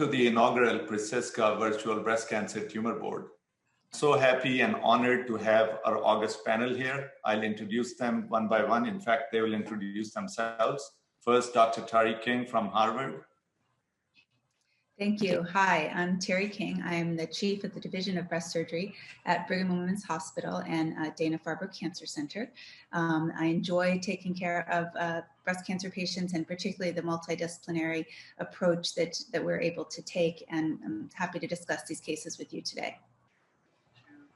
to the inaugural PrecisCa Virtual Breast Cancer Tumor Board. So happy and honored to have our August panel here. I'll introduce them one by one. In fact, they will introduce themselves. First, Dr. Tari King from Harvard. Thank you. Hi, I'm Terry King. I'm the chief of the Division of Breast Surgery at Brigham and Women's Hospital and Dana-Farber Cancer Center. I enjoy taking care of breast cancer patients, and particularly the multidisciplinary approach that we're able to take, and I'm happy to discuss these cases with you today.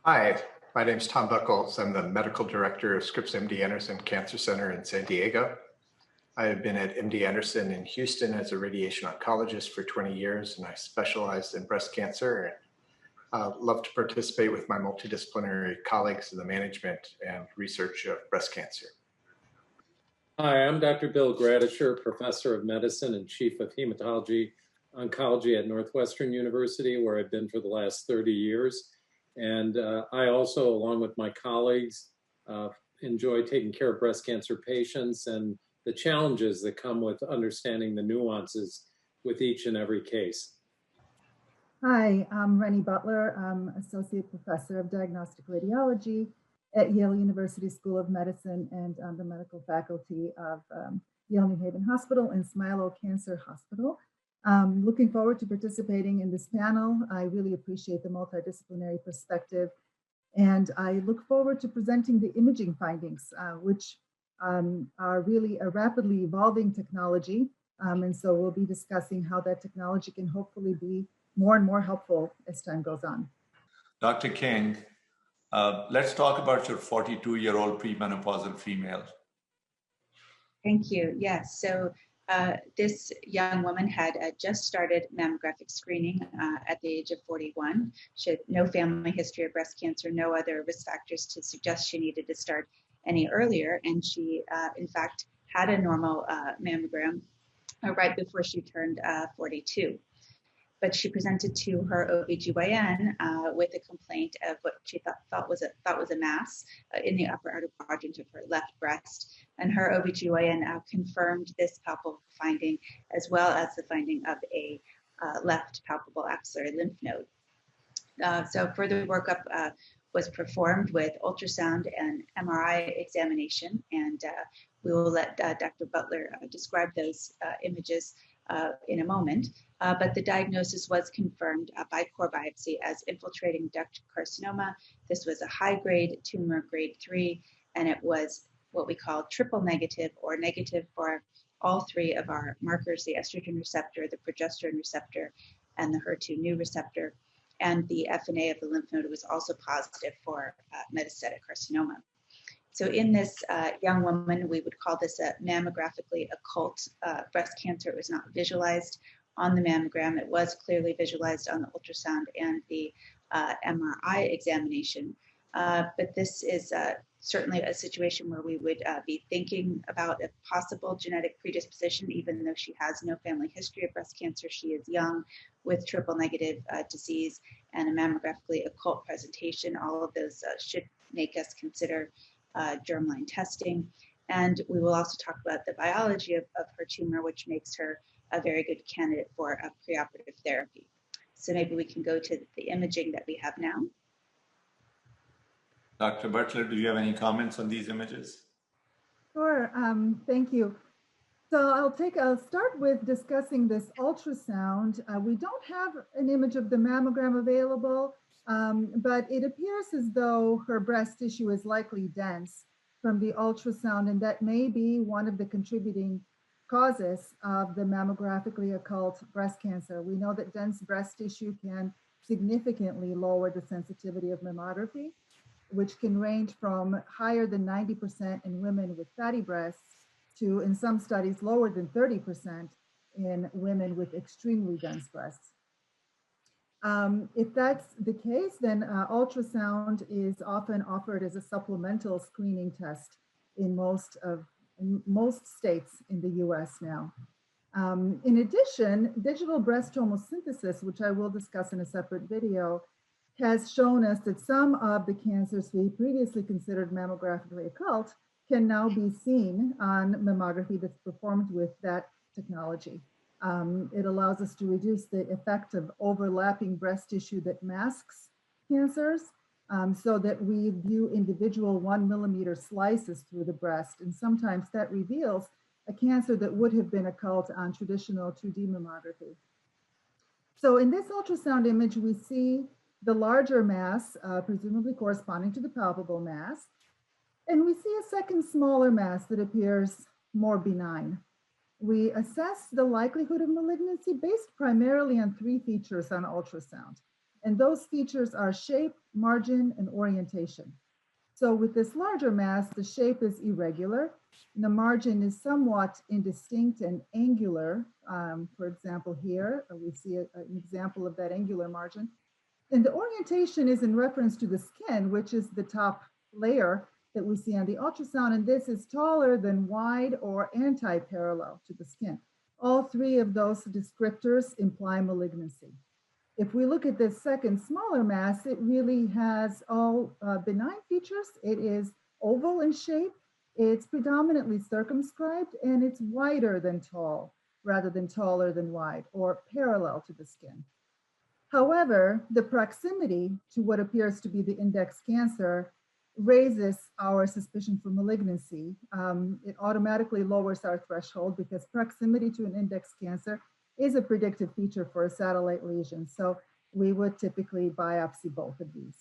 Hi, my name is Tom Buckles. I'm the medical director of Scripps MD Anderson Cancer Center in San Diego. I have been at MD Anderson in Houston as a radiation oncologist for 20 years, and I specialized in breast cancer. Love to participate with my multidisciplinary colleagues in the management and research of breast cancer. Hi, I'm Dr. Bill Gradisher, professor of medicine and chief of hematology oncology at Northwestern University, where I've been for the last 30 years. And I also, along with my colleagues, enjoy taking care of breast cancer patients and the challenges that come with understanding the nuances with each and every case. Hi, I'm Rennie Butler. I'm Associate Professor of Diagnostic Radiology at Yale University School of Medicine and on the medical faculty of Yale New Haven Hospital and Smilow Cancer Hospital. Looking forward to participating in this panel. I really appreciate the multidisciplinary perspective, and I look forward to presenting the imaging findings, which are really a rapidly evolving technology. And so we'll be discussing how that technology can hopefully be more and more helpful as time goes on. Dr. King, let's talk about your 42-year-old premenopausal female. Thank you. Yes. So this young woman had just started mammographic screening at the age of 41. She had no family history of breast cancer, no other risk factors to suggest she needed to start any earlier. And she, in fact, had a normal mammogram right before she turned 42. But she presented to her OBGYN with a complaint of what she thought was a mass in the upper outer quadrant of her left breast. And her OBGYN confirmed this palpable finding, as well as the finding of a left palpable axillary lymph node. So further workup was performed with ultrasound and MRI examination, and we will let Dr. Butler describe those images in a moment. But the diagnosis was confirmed by core biopsy as infiltrating duct carcinoma. This was a high-grade tumor, grade 3, and it was what we call triple negative, or negative for all three of our markers: the estrogen receptor, the progesterone receptor, and the HER2/neu receptor. And the FNA of the lymph node was also positive for metastatic carcinoma. So in this young woman, we would call this a mammographically occult breast cancer. It was not visualized on the mammogram. It was clearly visualized on the ultrasound and the MRI examination. But this is certainly a situation where we would be thinking about a possible genetic predisposition, even though she has no family history of breast cancer. She is young with triple negative disease and a mammographically occult presentation. All of those should make us consider germline testing. And we will also talk about the biology of her tumor, which makes her a very good candidate for a preoperative therapy. So maybe we can go to the imaging that we have now. Dr. Butler, do you have any comments on these images? Sure, thank you. So I'll start with discussing this ultrasound. We don't have an image of the mammogram available, but it appears as though her breast tissue is likely dense from the ultrasound, and that may be one of the contributing causes of the mammographically occult breast cancer. We know that dense breast tissue can significantly lower the sensitivity of mammography, which can range from higher than 90% in women with fatty breasts to, in some studies, lower than 30% in women with extremely dense breasts. If that's the case, then ultrasound is often offered as a supplemental screening test in most states in the US now. In addition, digital breast tomosynthesis, which I will discuss in a separate video, has shown us that some of the cancers we previously considered mammographically occult can now be seen on mammography that's performed with that technology. It allows us to reduce the effect of overlapping breast tissue that masks cancers, so that we view individual 1 millimeter slices through the breast. And sometimes that reveals a cancer that would have been occult on traditional 2D mammography. So in this ultrasound image, we see the larger mass, presumably corresponding to the palpable mass. And we see a second smaller mass that appears more benign. We assess the likelihood of malignancy based primarily on 3 features on ultrasound. And those features are shape, margin, and orientation. So with this larger mass, the shape is irregular. And the margin is somewhat indistinct and angular. For example, here, we see an example of that angular margin. And the orientation is in reference to the skin, which is the top layer that we see on the ultrasound. And this is taller than wide or anti-parallel to the skin. All 3 of those descriptors imply malignancy. If we look at this second smaller mass, it really has all benign features. It is oval in shape. It's predominantly circumscribed, and it's wider than tall rather than taller than wide or parallel to the skin. However, the proximity to what appears to be the index cancer raises our suspicion for malignancy. It automatically lowers our threshold because proximity to an index cancer is a predictive feature for a satellite lesion. So we would typically biopsy both of these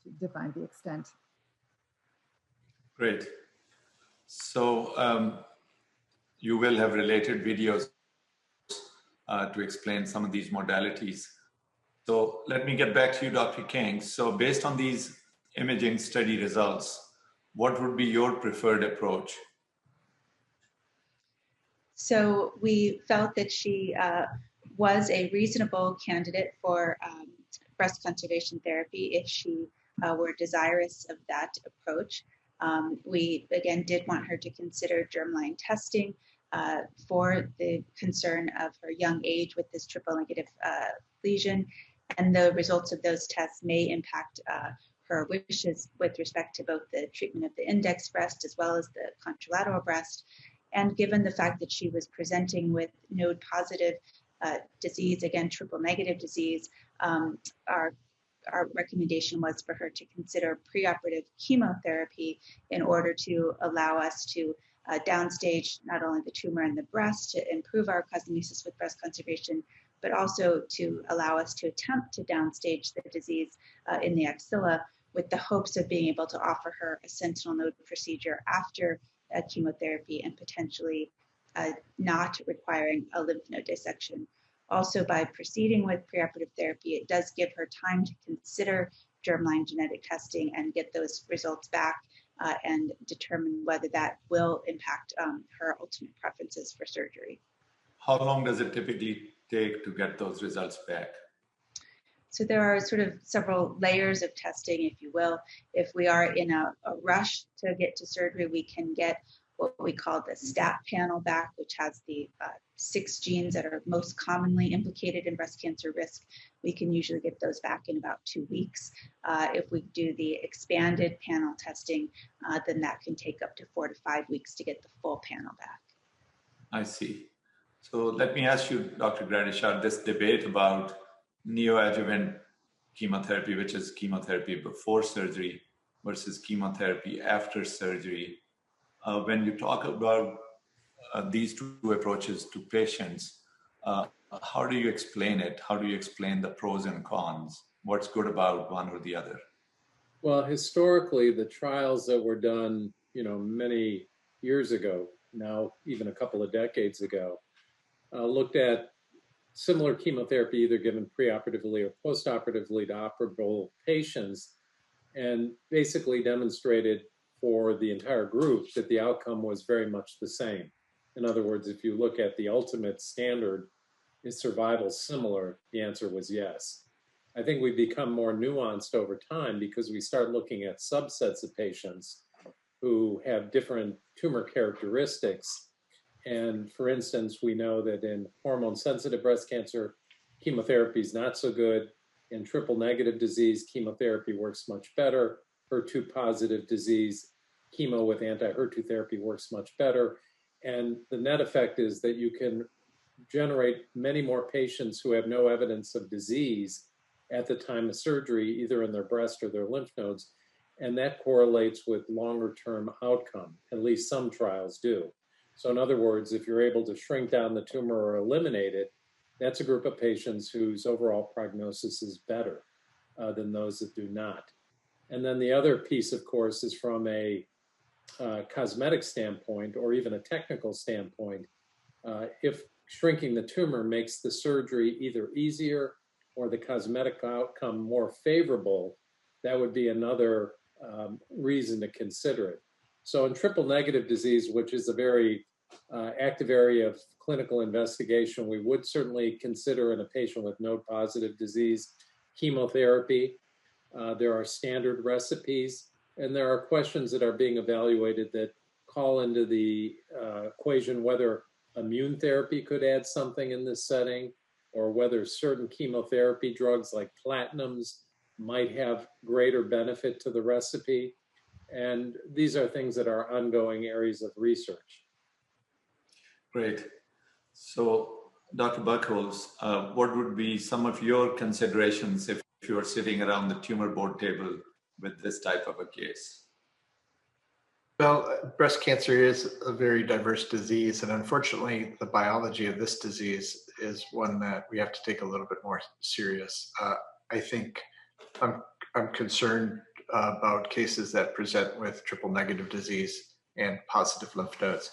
to define the extent. Great. So you will have related videos to explain some of these modalities. So let me get back to you, Dr. King. So based on these imaging study results, what would be your preferred approach? So we felt that she was a reasonable candidate for breast conservation therapy if she were desirous of that approach. We, again, did want her to consider germline testing for the concern of her young age with this triple negative lesion. And the results of those tests may impact her wishes with respect to both the treatment of the index breast as well as the contralateral breast. And given the fact that she was presenting with node positive disease, again, triple negative disease, our recommendation was for her to consider preoperative chemotherapy in order to allow us to downstage not only the tumor in the breast to improve our cosmesis with breast conservation, but also to allow us to attempt to downstage the disease in the axilla with the hopes of being able to offer her a sentinel node procedure after chemotherapy and potentially not requiring a lymph node dissection. Also, by proceeding with preoperative therapy, it does give her time to consider germline genetic testing and get those results back and determine whether that will impact her ultimate preferences for surgery. How long does it typically take to get those results back? So there are sort of several layers of testing, if you will. If we are in a rush to get to surgery, we can get what we call the STAT panel back, which has the 6 genes that are most commonly implicated in breast cancer risk. We can usually get those back in about 2 weeks. If we do the expanded panel testing, then that can take up to 4 to 5 weeks to get the full panel back. I see. So let me ask you, Dr. Gradishar, this debate about neoadjuvant chemotherapy, which is chemotherapy before surgery versus chemotherapy after surgery. When you talk about these 2 approaches to patients, how do you explain it? How do you explain the pros and cons? What's good about one or the other? Well, historically, the trials that were done, many years ago, now even a couple of decades ago, looked at similar chemotherapy either given preoperatively or postoperatively to operable patients, and basically demonstrated for the entire group that the outcome was very much the same. In other words, if you look at the ultimate standard, is survival similar? The answer was yes. I think we've become more nuanced over time because we start looking at subsets of patients who have different tumor characteristics. And for instance, we know that in hormone-sensitive breast cancer, chemotherapy is not so good. In triple-negative disease, chemotherapy works much better. HER2-positive disease, chemo with anti-HER2 therapy works much better. And the net effect is that you can generate many more patients who have no evidence of disease at the time of surgery, either in their breast or their lymph nodes. And that correlates with longer-term outcome. At least some trials do. So in other words, if you're able to shrink down the tumor or eliminate it, that's a group of patients whose overall prognosis is better than those that do not. And then the other piece, of course, is from a cosmetic standpoint or even a technical standpoint. If shrinking the tumor makes the surgery either easier or the cosmetic outcome more favorable, that would be another reason to consider it. So in triple negative disease, which is a very active area of clinical investigation, we would certainly consider in a patient with node positive disease chemotherapy. There are standard recipes, and there are questions that are being evaluated that call into the equation whether immune therapy could add something in this setting, or whether certain chemotherapy drugs like platinums might have greater benefit to the recipe. And these are things that are ongoing areas of research. Great. So, Dr. Buckholz, what would be some of your considerations if you are sitting around the tumor board table with this type of a case? Well, breast cancer is a very diverse disease, and unfortunately, the biology of this disease is one that we have to take a little bit more serious. I think I'm concerned about cases that present with triple negative disease and positive lymph nodes.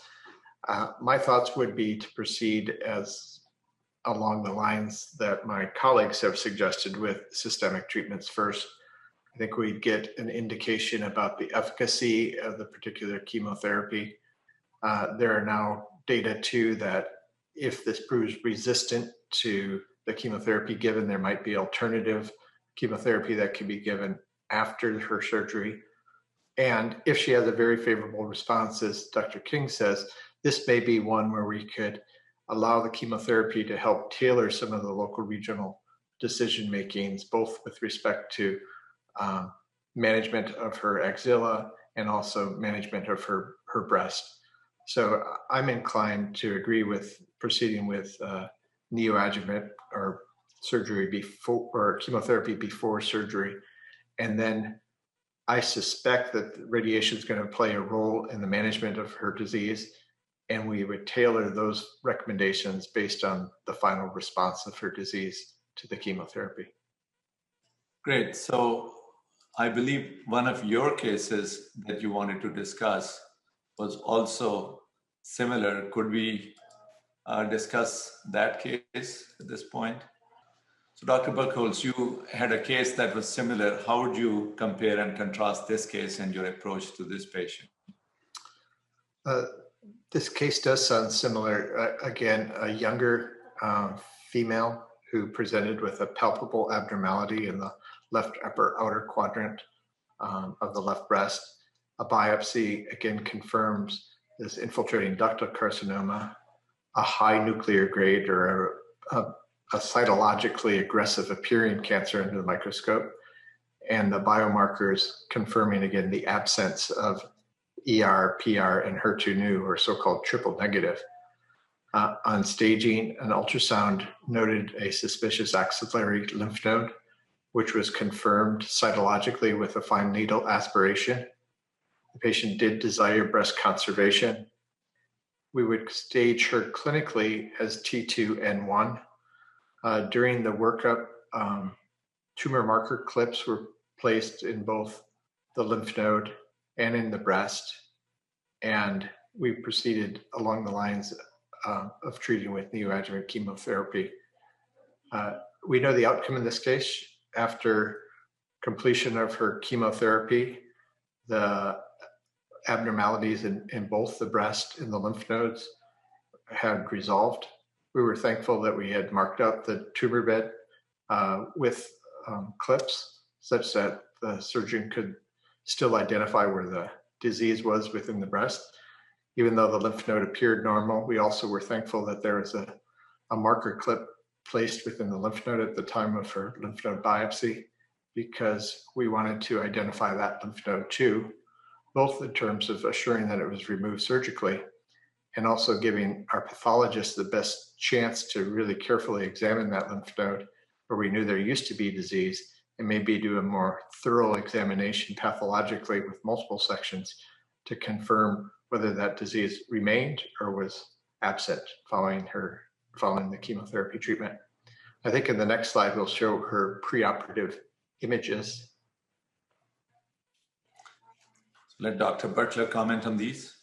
My thoughts would be to proceed as along the lines that my colleagues have suggested with systemic treatments first. I think we'd get an indication about the efficacy of the particular chemotherapy. There are now data too that if this proves resistant to the chemotherapy given, there might be alternative chemotherapy that can be given after her surgery. And if she has a very favorable response, as Dr. King says, this may be one where we could allow the chemotherapy to help tailor some of the local regional decision makings, both with respect to management of her axilla and also management of her breast. So I'm inclined to agree with proceeding with neoadjuvant or surgery before, or chemotherapy before surgery. And then I suspect that radiation is going to play a role in the management of her disease, and we would tailor those recommendations based on the final response of her disease to the chemotherapy. Great. So I believe one of your cases that you wanted to discuss was also similar. Could we discuss that case at this point? So Dr. Buckholz, you had a case that was similar. How would you compare and contrast this case and your approach to this patient? This case does sound similar. Again, a younger female who presented with a palpable abnormality in the left upper outer quadrant of the left breast. A biopsy again confirms this infiltrating ductal carcinoma, a high nuclear grade or a cytologically aggressive appearing cancer under the microscope, and the biomarkers confirming again the absence of ER, PR, and HER2/neu, or so-called triple negative. On staging, an ultrasound noted a suspicious axillary lymph node, which was confirmed cytologically with a fine needle aspiration. The patient did desire breast conservation. We would stage her clinically as T2N1. During the workup, tumor marker clips were placed in both the lymph node and in the breast, and we proceeded along the lines of treating with neoadjuvant chemotherapy. We know the outcome in this case. After completion of her chemotherapy, the abnormalities in both the breast and the lymph nodes had resolved. We were thankful that we had marked up the tumor bed with clips such that the surgeon could still identify where the disease was within the breast. Even though the lymph node appeared normal, we also were thankful that there was a marker clip placed within the lymph node at the time of her lymph node biopsy, because we wanted to identify that lymph node too, both in terms of assuring that it was removed surgically and also giving our pathologist the best chance to really carefully examine that lymph node where we knew there used to be disease, and maybe do a more thorough examination pathologically with multiple sections to confirm whether that disease remained or was absent following the chemotherapy treatment. I think in the next slide, we'll show her preoperative images. Let Dr. Butler comment on these.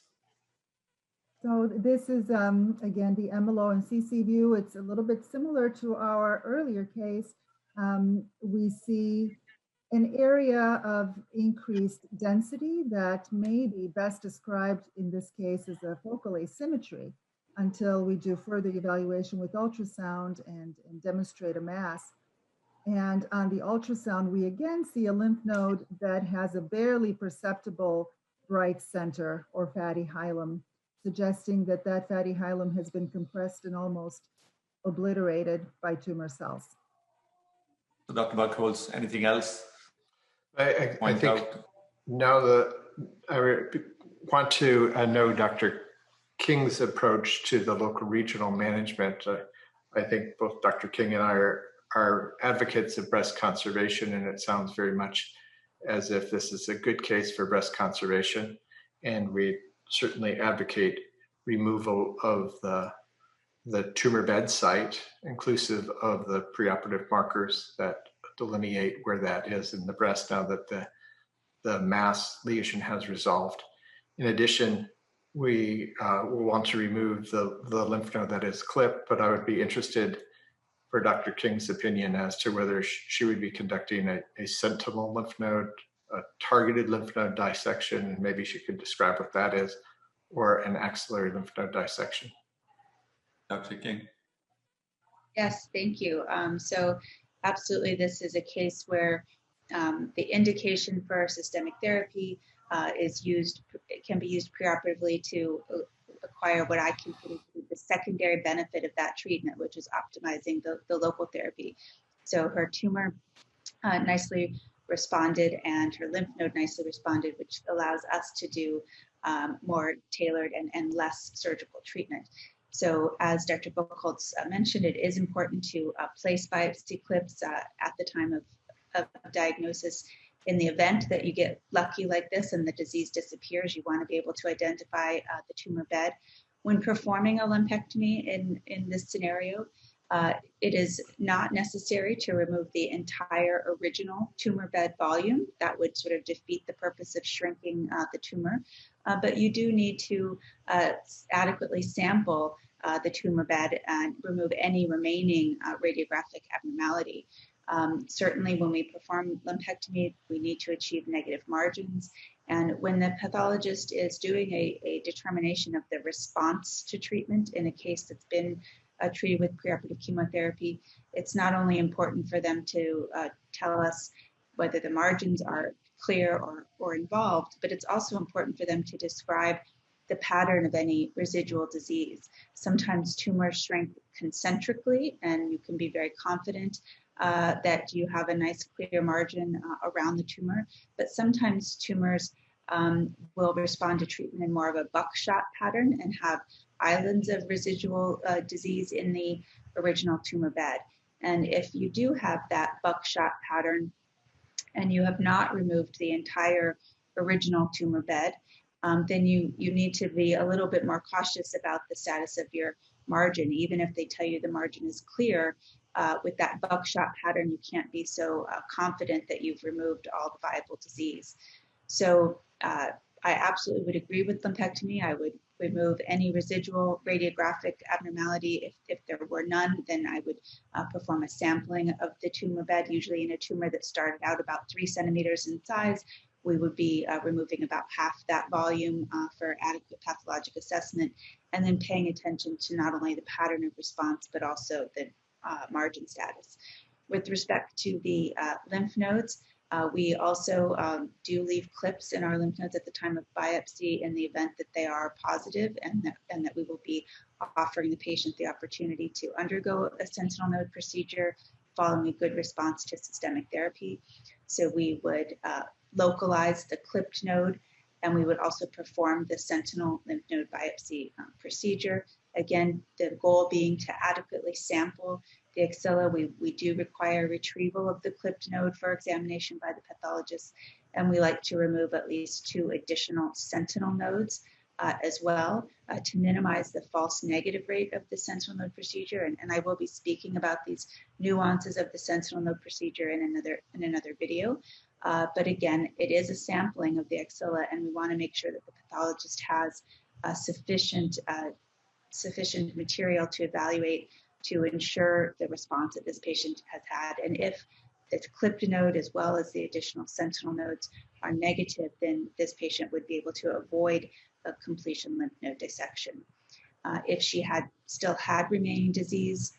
So this is, again, the MLO and CC view. It's a little bit similar to our earlier case. We see an area of increased density that may be best described in this case as a focal asymmetry until we do further evaluation with ultrasound and demonstrate a mass. And on the ultrasound, we again see a lymph node that has a barely perceptible bright center or fatty hilum, suggesting that that fatty hilum has been compressed and almost obliterated by tumor cells. So Dr. Buchholz, anything else? I think now I want to know Dr. King's approach to the local regional management. I think both Dr. King and I are advocates of breast conservation, and it sounds very much as if this is a good case for breast conservation. And we certainly advocate removal of the tumor bed site, inclusive of the preoperative markers that delineate where that is in the breast now that the mass lesion has resolved. In addition, we will want to remove the lymph node that is clipped, but I would be interested for Dr. King's opinion as to whether she would be conducting a sentinel lymph node, a targeted lymph node dissection, and maybe she could describe what that is, or an axillary lymph node dissection. Dr. King. Yes, thank you. So absolutely, this is a case where the indication for systemic therapy can be used preoperatively to acquire what I consider to be the secondary benefit of that treatment, which is optimizing the local therapy. So her tumor nicely responded and her lymph node nicely responded, which allows us to do more tailored and less surgical treatment. So as Dr. Buchholz mentioned, it is important to place biopsy clips at the time of diagnosis. In the event that you get lucky like this and the disease disappears, you want to be able to identify the tumor bed. When performing a lumpectomy in this scenario, it is not necessary to remove the entire original tumor bed volume. That would sort of defeat the purpose of shrinking the tumor. But you do need to adequately sample the tumor bed and remove any remaining radiographic abnormality. Certainly when we perform lumpectomy, we need to achieve negative margins. And when the pathologist is doing a determination of the response to treatment in a case that's been treated with preoperative chemotherapy, it's not only important for them to tell us whether the margins are clear or involved, but it's also important for them to describe the pattern of any residual disease. Sometimes tumors shrink concentrically, and you can be very confident that you have a nice clear margin around the tumor, but sometimes tumors will respond to treatment in more of a buckshot pattern and have islands of residual disease in the original tumor bed. And if you do have that buckshot pattern and you have not removed the entire original tumor bed, then you need to be a little bit more cautious about the status of your margin. Even if they tell you the margin is clear, with that buckshot pattern, you can't be so confident that you've removed all the viable disease. So I absolutely would agree with lumpectomy. I would remove any residual radiographic abnormality. If there were none, then I would perform a sampling of the tumor bed. Usually in a tumor that started out about 3 centimeters in size, we would be removing about half that volume for adequate pathologic assessment, and then paying attention to not only the pattern of response, but also the margin status. With respect to the lymph nodes, we also do leave clips in our lymph nodes at the time of biopsy in the event that they are positive, and that we will be offering the patient the opportunity to undergo a sentinel node procedure following a good response to systemic therapy. So we would localize the clipped node And we would also perform the sentinel lymph node biopsy procedure. Again, the goal being to adequately sample the axilla. We do require retrieval of the clipped node for examination by the pathologist, and we like to remove at least 2 additional sentinel nodes as well to minimize the false negative rate of the sentinel node procedure. And I will be speaking about these nuances of the sentinel node procedure in another video. But again, it is a sampling of the axilla, and we want to make sure that the pathologist has sufficient material to evaluate to ensure the response that this patient has had. And if the clipped node as well as the additional sentinel nodes are negative, then this patient would be able to avoid a completion lymph node dissection. If she still had remaining disease,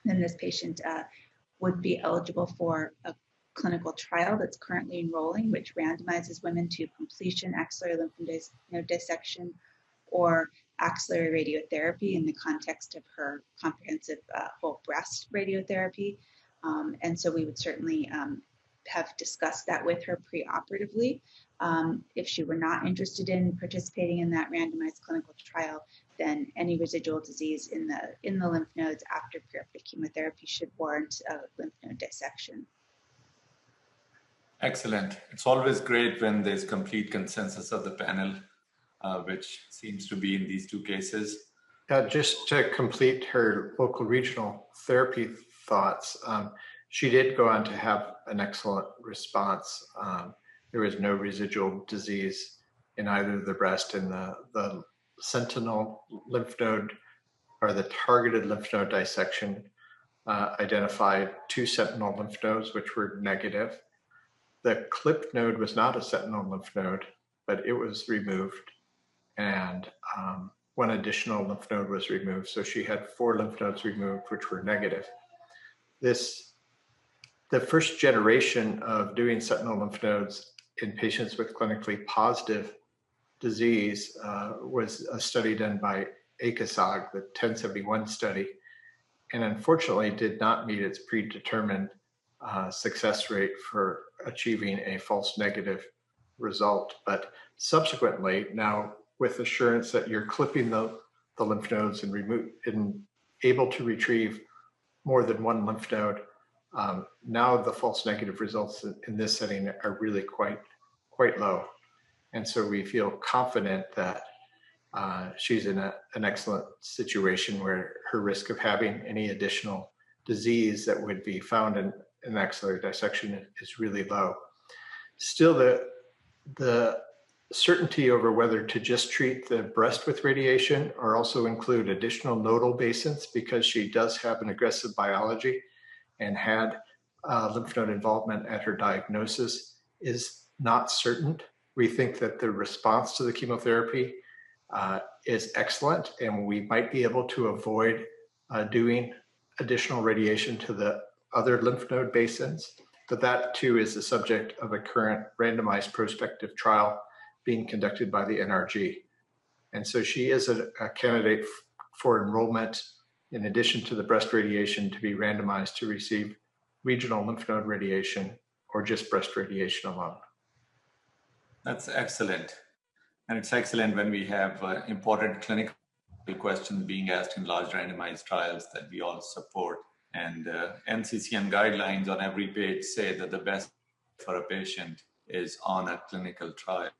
then this patient would be eligible for a clinical trial that's currently enrolling, which randomizes women to completion axillary lymph node dissection or axillary radiotherapy in the context of her comprehensive whole breast radiotherapy. And so we would certainly have discussed that with her preoperatively. If she were not interested in participating in that randomized clinical trial, then any residual disease in the lymph nodes after preoperative chemotherapy should warrant a lymph node dissection. Excellent. It's always great when there's complete consensus of the panel, which seems to be in these 2 cases. Just to complete her local regional therapy thoughts, she did go on to have an excellent response. There was no residual disease in either the breast, and the sentinel lymph node or the targeted lymph node dissection identified 2 sentinel lymph nodes, which were negative. The clipped node was not a sentinel lymph node, but it was removed, and 1 additional lymph node was removed. So she had 4 lymph nodes removed, which were negative. The first generation of doing sentinel lymph nodes in patients with clinically positive disease was a study done by ACOSOG, the 1071 study, and unfortunately did not meet its predetermined success rate for achieving a false negative result. But subsequently, now with assurance that you're clipping the lymph nodes and able to retrieve more than 1 lymph node, now the false negative results in this setting are really quite low. And so we feel confident that she's in an excellent situation where her risk of having any additional disease that would be found in an axillary dissection is really low. Still, the certainty over whether to just treat the breast with radiation or also include additional nodal basins, because she does have an aggressive biology and had lymph node involvement at her diagnosis, is not certain. We think that the response to the chemotherapy is excellent, and we might be able to avoid doing additional radiation to the other lymph node basins, but that too is the subject of a current randomized prospective trial being conducted by the NRG. And so she is a candidate for enrollment, in addition to the breast radiation, to be randomized to receive regional lymph node radiation or just breast radiation alone. That's excellent. And it's excellent when we have important clinical questions being asked in large randomized trials that we all support. And NCCN guidelines on every page say that the best for a patient is on a clinical trial.